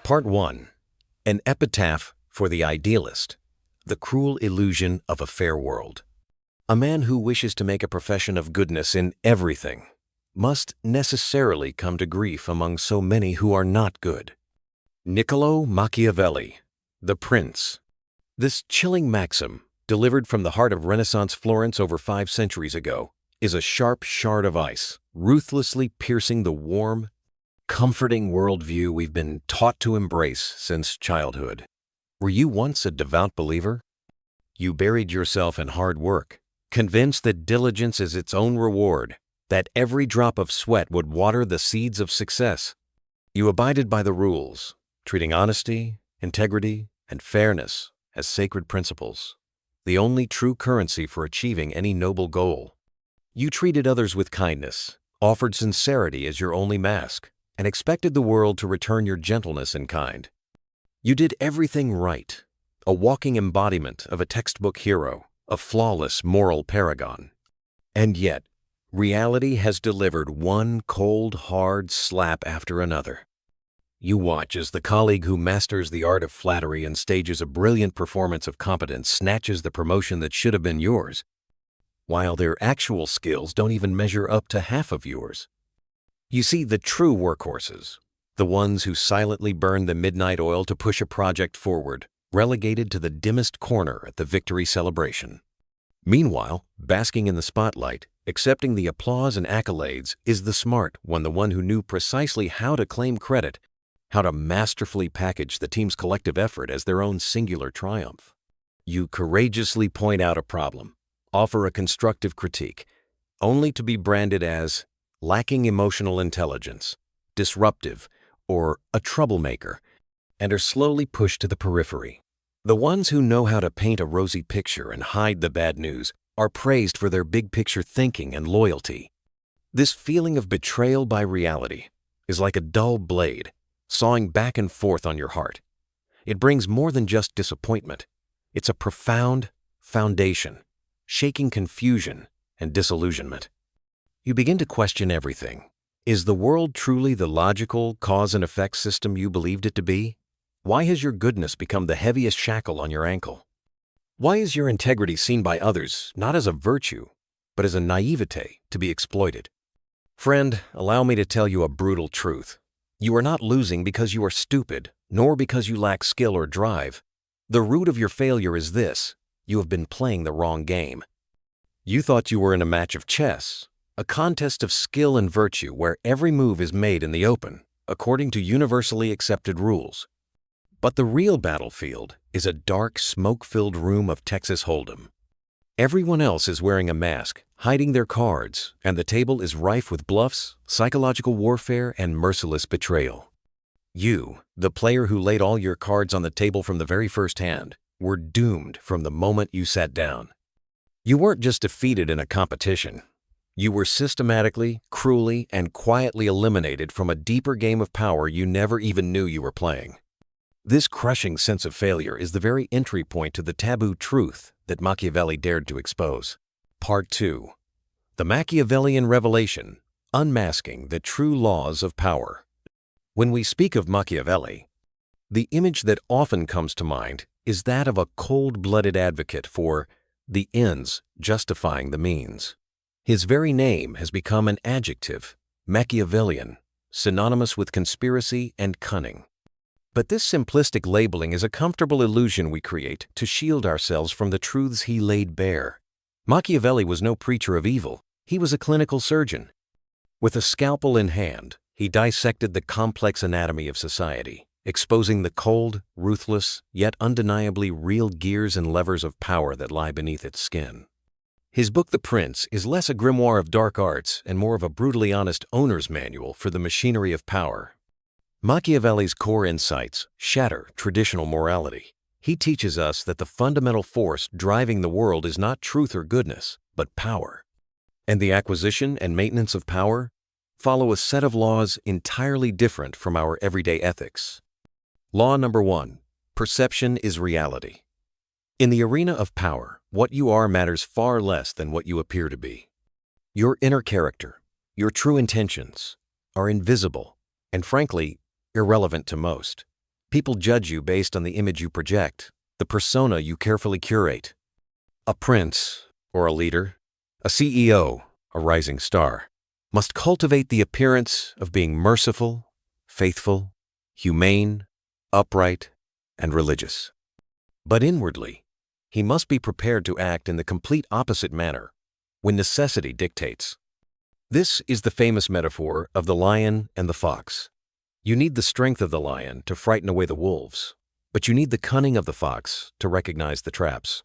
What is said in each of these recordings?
Part 1. An epitaph for the idealist. The cruel illusion of a fair world. A man who wishes to make a profession of goodness in everything must necessarily come to grief among so many who are not good. Niccolò Machiavelli, the Prince. This chilling maxim, delivered from the heart of Renaissance Florence over 5 centuries ago, is a sharp shard of ice, ruthlessly piercing the warm, comforting worldview we've been taught to embrace since childhood. Were you once a devout believer? You buried yourself in hard work, convinced that diligence is its own reward, that every drop of sweat would water the seeds of success. You abided by the rules, treating honesty, integrity, and fairness as sacred principles, the only true currency for achieving any noble goal. You treated others with kindness, offered sincerity as your only mask, and expected the world to return your gentleness in kind. You did everything right, a walking embodiment of a textbook hero, a flawless moral paragon. And yet, reality has delivered one cold, hard slap after another. You watch as the colleague who masters the art of flattery and stages a brilliant performance of competence snatches the promotion that should have been yours, while their actual skills don't even measure up to half of yours. You see the true workhorses, the ones who silently burn the midnight oil to push a project forward, relegated to the dimmest corner at the victory celebration. Meanwhile, basking in the spotlight, accepting the applause and accolades, is the smart one, the one who knew precisely how to claim credit, how to masterfully package the team's collective effort as their own singular triumph. You courageously point out a problem, offer a constructive critique, only to be branded as lacking emotional intelligence, disruptive, or a troublemaker, and are slowly pushed to the periphery. The ones who know how to paint a rosy picture and hide the bad news are praised for their big-picture thinking and loyalty. This feeling of betrayal by reality is like a dull blade, sawing back and forth on your heart. It brings more than just disappointment. It's a profound foundation, shaking confusion and disillusionment. You begin to question everything. Is the world truly the logical cause and effect system you believed it to be? Why has your goodness become the heaviest shackle on your ankle? Why is your integrity seen by others not as a virtue, but as a naivety to be exploited? Friend, allow me to tell you a brutal truth. You are not losing because you are stupid, nor because you lack skill or drive. The root of your failure is this: you have been playing the wrong game. You thought you were in a match of chess, a contest of skill and virtue where every move is made in the open, according to universally accepted rules. But the real battlefield is a dark, smoke-filled room of Texas Hold'em. Everyone else is wearing a mask, hiding their cards, and the table is rife with bluffs, psychological warfare, and merciless betrayal. You, the player who laid all your cards on the table from the very first hand, were doomed from the moment you sat down. You weren't just defeated in a competition. You were systematically, cruelly, and quietly eliminated from a deeper game of power you never even knew you were playing. This crushing sense of failure is the very entry point to the taboo truth that Machiavelli dared to expose. Part 2. The Machiavellian Revelation, Unmasking the True Laws of Power. When we speak of Machiavelli, the image that often comes to mind is that of a cold-blooded advocate for the ends justifying the means. His very name has become an adjective, Machiavellian, synonymous with conspiracy and cunning. But this simplistic labeling is a comfortable illusion we create to shield ourselves from the truths he laid bare. Machiavelli was no preacher of evil. He was a clinical surgeon. With a scalpel in hand, he dissected the complex anatomy of society, exposing the cold, ruthless, yet undeniably real gears and levers of power that lie beneath its skin. His book, The Prince, is less a grimoire of dark arts and more of a brutally honest owner's manual for the machinery of power. Machiavelli's core insights shatter traditional morality. He teaches us that the fundamental force driving the world is not truth or goodness, but power. And the acquisition and maintenance of power follow a set of laws entirely different from our everyday ethics. Law number 1. Perception is reality. In the arena of power, what you are matters far less than what you appear to be. Your inner character, your true intentions, are invisible and, frankly, irrelevant to most. People judge you based on the image you project, the persona you carefully curate. A prince, or a leader, a CEO, a rising star, must cultivate the appearance of being merciful, faithful, humane, upright, and religious. But inwardly, he must be prepared to act in the complete opposite manner when necessity dictates. This is the famous metaphor of the lion and the fox. You need the strength of the lion to frighten away the wolves, but you need the cunning of the fox to recognize the traps.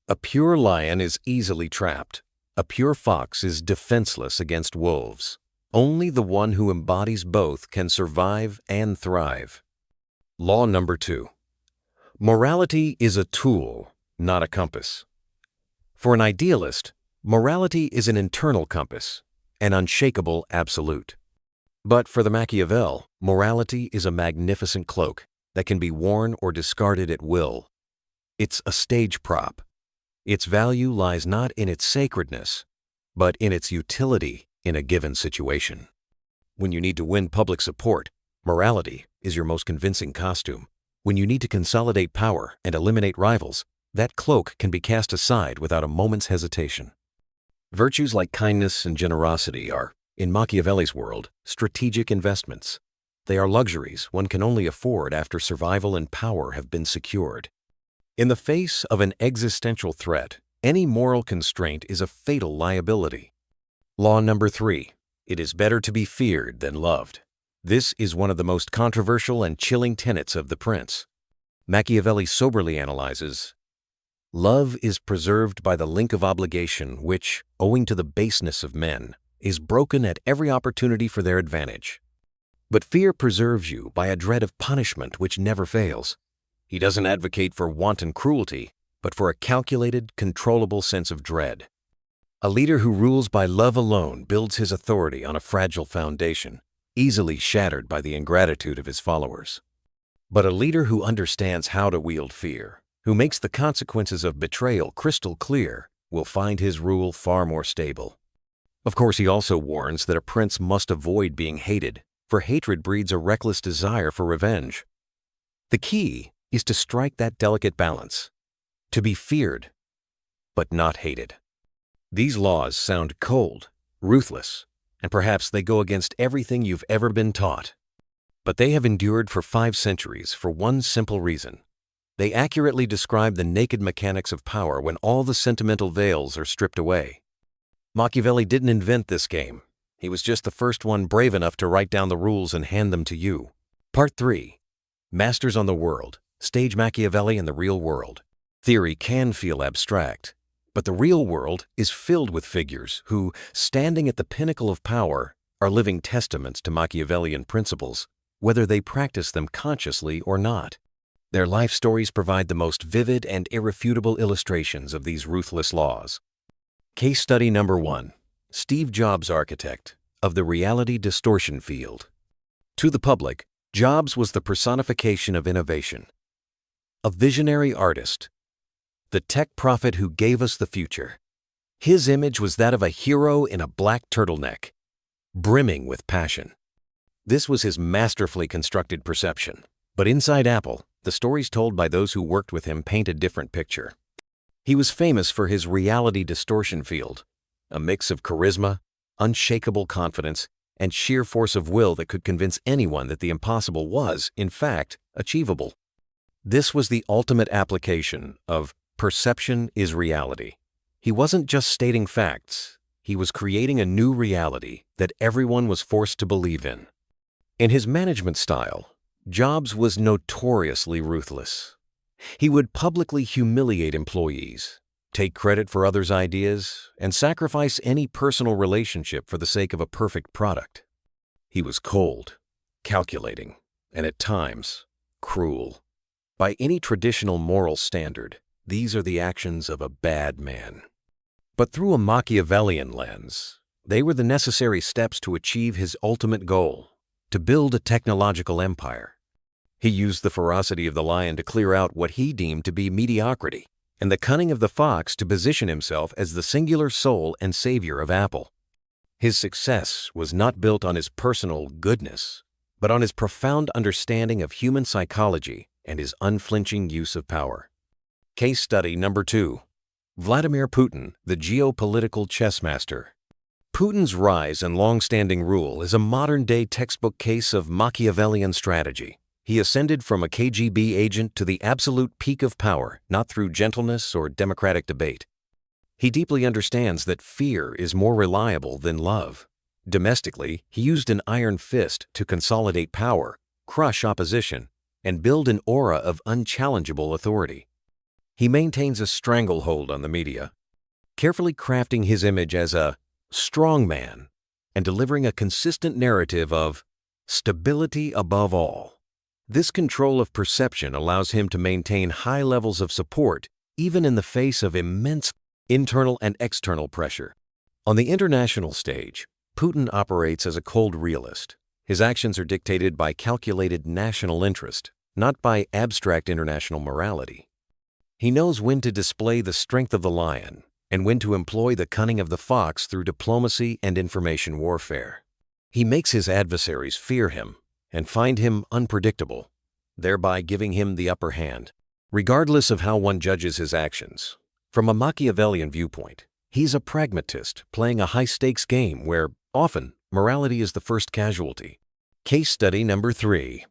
A pure lion is easily trapped. A pure fox is defenseless against wolves. Only the one who embodies both can survive and thrive. Law number 2. Morality is a tool, not a compass. For an idealist, morality is an internal compass, an unshakable absolute. But for the Machiavel, morality is a magnificent cloak that can be worn or discarded at will. It's a stage prop. Its value lies not in its sacredness, but in its utility in a given situation. When you need to win public support, morality is your most convincing costume. When you need to consolidate power and eliminate rivals, that cloak can be cast aside without a moment's hesitation. Virtues like kindness and generosity are, in Machiavelli's world, strategic investments. They are luxuries one can only afford after survival and power have been secured. In the face of an existential threat, any moral constraint is a fatal liability. Law number 3. It is better to be feared than loved. This is one of the most controversial and chilling tenets of The Prince. Machiavelli soberly analyzes, love is preserved by the link of obligation which, owing to the baseness of men, is broken at every opportunity for their advantage. But fear preserves you by a dread of punishment which never fails. He doesn't advocate for wanton cruelty, but for a calculated, controllable sense of dread. A leader who rules by love alone builds his authority on a fragile foundation, easily shattered by the ingratitude of his followers. But a leader who understands how to wield fear, who makes the consequences of betrayal crystal clear, will find his rule far more stable. Of course, he also warns that a prince must avoid being hated, for hatred breeds a reckless desire for revenge. The key is to strike that delicate balance, to be feared, but not hated. These laws sound cold, ruthless, and perhaps they go against everything you've ever been taught. But they have endured for 5 centuries for one simple reason. They accurately describe the naked mechanics of power when all the sentimental veils are stripped away. Machiavelli didn't invent this game. He was just the first one brave enough to write down the rules and hand them to you. Part 3. Masters on the World. Stage Machiavelli in the real world. Theory can feel abstract, but the real world is filled with figures who, standing at the pinnacle of power, are living testaments to Machiavellian principles, whether they practice them consciously or not. Their life stories provide the most vivid and irrefutable illustrations of these ruthless laws. Case study number 1. Steve Jobs, architect of the reality distortion field. To the public, Jobs was the personification of innovation. A visionary artist, the tech prophet who gave us the future. His image was that of a hero in a black turtleneck, brimming with passion. This was his masterfully constructed perception. But inside Apple, the stories told by those who worked with him paint a different picture. He was famous for his reality distortion field, a mix of charisma, unshakable confidence, and sheer force of will that could convince anyone that the impossible was, in fact, achievable. This was the ultimate application of perception is reality. He wasn't just stating facts, he was creating a new reality that everyone was forced to believe in. In his management style, Jobs was notoriously ruthless. He would publicly humiliate employees, take credit for others' ideas, and sacrifice any personal relationship for the sake of a perfect product. He was cold, calculating, and at times, cruel. By any traditional moral standard, these are the actions of a bad man. But through a Machiavellian lens, they were the necessary steps to achieve his ultimate goal, to build a technological empire. He used the ferocity of the lion to clear out what he deemed to be mediocrity, and the cunning of the fox to position himself as the singular soul and savior of Apple. His success was not built on his personal goodness, but on his profound understanding of human psychology and his unflinching use of power. Case study number 2. Vladimir Putin, the geopolitical chess master. Putin's rise and long-standing rule is a modern-day textbook case of Machiavellian strategy. He ascended from a KGB agent to the absolute peak of power, not through gentleness or democratic debate. He deeply understands that fear is more reliable than love. Domestically, he used an iron fist to consolidate power, crush opposition, and build an aura of unchallengeable authority. He maintains a stranglehold on the media, carefully crafting his image as a strong man and delivering a consistent narrative of stability above all. This control of perception allows him to maintain high levels of support even in the face of immense internal and external pressure. On the international stage, Putin operates as a cold realist. His actions are dictated by calculated national interest, not by abstract international morality. He knows when to display the strength of the lion and when to employ the cunning of the fox through diplomacy and information warfare. He makes his adversaries fear him and find him unpredictable, thereby giving him the upper hand, regardless of how one judges his actions. From a Machiavellian viewpoint, he's a pragmatist playing a high-stakes game where, often, morality is the first casualty. Case study number 3.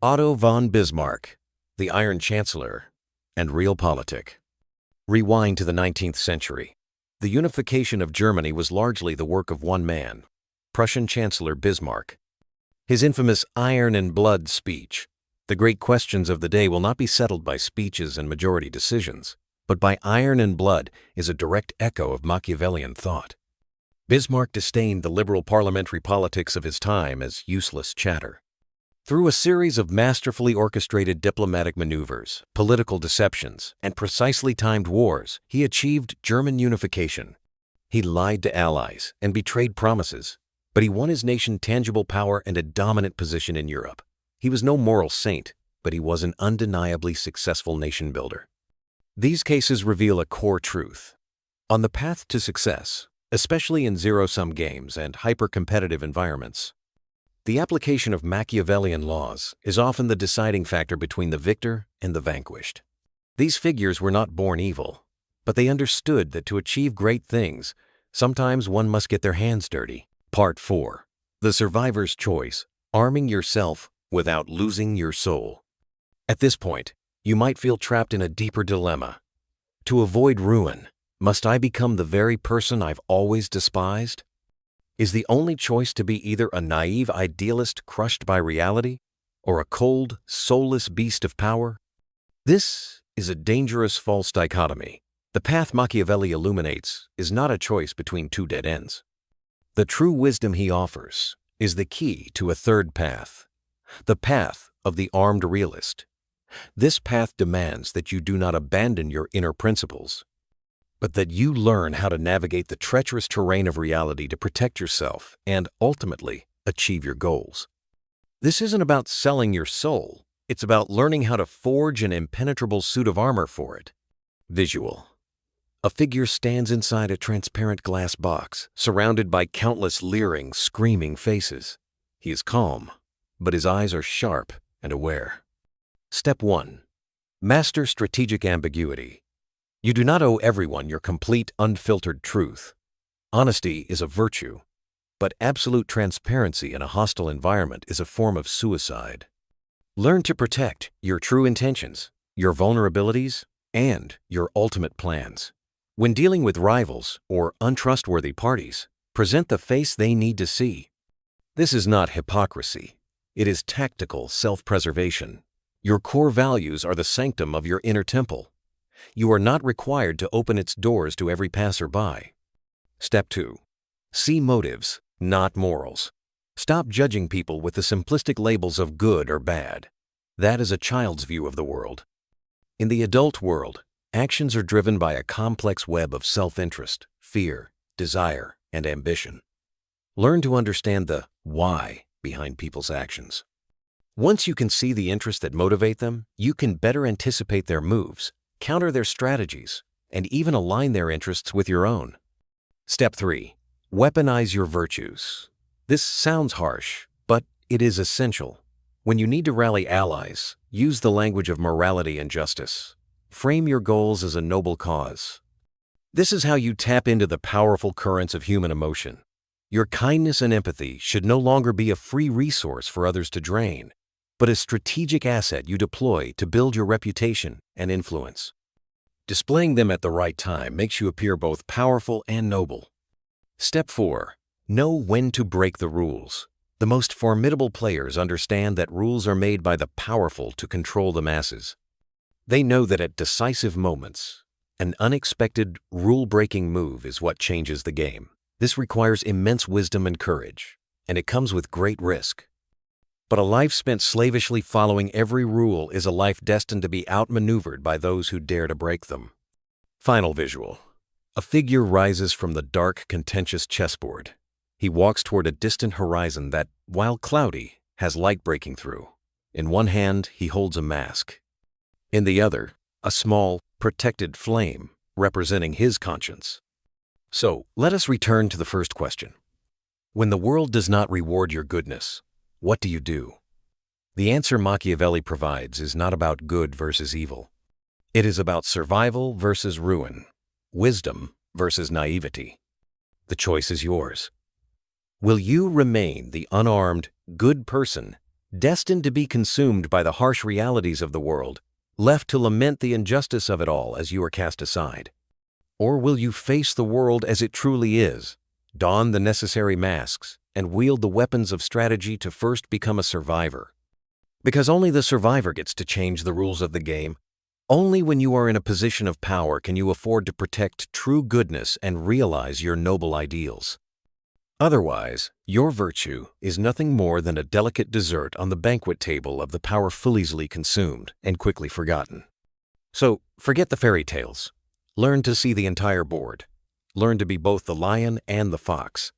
Otto von Bismarck, the Iron Chancellor, and Realpolitik. Rewind to the 19th century. The unification of Germany was largely the work of one man, Prussian Chancellor Bismarck. His infamous iron and blood speech. The great questions of the day will not be settled by speeches and majority decisions, but by iron and blood is a direct echo of Machiavellian thought. Bismarck disdained the liberal parliamentary politics of his time as useless chatter. Through a series of masterfully orchestrated diplomatic maneuvers, political deceptions, and precisely timed wars, he achieved German unification. He lied to allies and betrayed promises, but he won his nation tangible power and a dominant position in Europe. He was no moral saint, but he was an undeniably successful nation builder. These cases reveal a core truth. On the path to success, especially in zero-sum games and hyper-competitive environments, the application of Machiavellian laws is often the deciding factor between the victor and the vanquished. These figures were not born evil, but they understood that to achieve great things, sometimes one must get their hands dirty. Part 4. The Survivor's Choice: Arming Yourself Without Losing Your Soul. At this point, you might feel trapped in a deeper dilemma. To avoid ruin, must I become the very person I've always despised? Is the only choice to be either a naive idealist crushed by reality or a cold, soulless beast of power? This is a dangerous false dichotomy. The path Machiavelli illuminates is not a choice between two dead ends. The true wisdom he offers is the key to a third path, the path of the armed realist. This path demands that you do not abandon your inner principles, but that you learn how to navigate the treacherous terrain of reality to protect yourself and, ultimately, achieve your goals. This isn't about selling your soul. It's about learning how to forge an impenetrable suit of armor for it. Visual. A figure stands inside a transparent glass box, surrounded by countless leering, screaming faces. He is calm, but his eyes are sharp and aware. Step 1. Master strategic ambiguity. You do not owe everyone your complete, unfiltered truth. Honesty is a virtue, but absolute transparency in a hostile environment is a form of suicide. Learn to protect your true intentions, your vulnerabilities, and your ultimate plans. When dealing with rivals or untrustworthy parties, present the face they need to see. This is not hypocrisy. It is tactical self-preservation. Your core values are the sanctum of your inner temple. You are not required to open its doors to every passerby. Step 2. See motives, not morals. Stop judging people with the simplistic labels of good or bad. That is a child's view of the world. In the adult world, actions are driven by a complex web of self-interest, fear, desire, and ambition. Learn to understand the why behind people's actions. Once you can see the interests that motivate them, you can better anticipate their moves, counter their strategies, and even align their interests with your own. Step 3. Weaponize your virtues. This sounds harsh, but it is essential. When you need to rally allies, use the language of morality and justice. Frame your goals as a noble cause. This is how you tap into the powerful currents of human emotion. Your kindness and empathy should no longer be a free resource for others to drain, but a strategic asset you deploy to build your reputation and influence. Displaying them at the right time makes you appear both powerful and noble. Step 4. Know when to break the rules. The most formidable players understand that rules are made by the powerful to control the masses. They know that at decisive moments, an unexpected, rule-breaking move is what changes the game. This requires immense wisdom and courage, and it comes with great risk. But a life spent slavishly following every rule is a life destined to be outmaneuvered by those who dare to break them. Final visual. A figure rises from the dark, contentious chessboard. He walks toward a distant horizon that, while cloudy, has light breaking through. In one hand, he holds a mask. In the other, a small, protected flame, representing his conscience. So, let us return to the first question. When the world does not reward your goodness, what do you do? The answer Machiavelli provides is not about good versus evil. It is about survival versus ruin, wisdom versus naivety. The choice is yours. Will you remain the unarmed, good person, destined to be consumed by the harsh realities of the world, left to lament the injustice of it all as you are cast aside? Or will you face the world as it truly is, don the necessary masks, and wield the weapons of strategy to first become a survivor? Because only the survivor gets to change the rules of the game. Only when you are in a position of power can you afford to protect true goodness and realize your noble ideals. Otherwise, your virtue is nothing more than a delicate dessert on the banquet table of the powerful easily consumed and quickly forgotten. So, forget the fairy tales. Learn to see the entire board. Learn to be both the lion and the fox.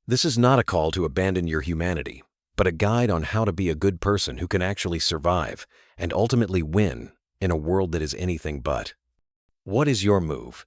This is not a call to abandon your humanity, but a guide on how to be a good person who can actually survive and ultimately win in a world that is anything but. What is your move?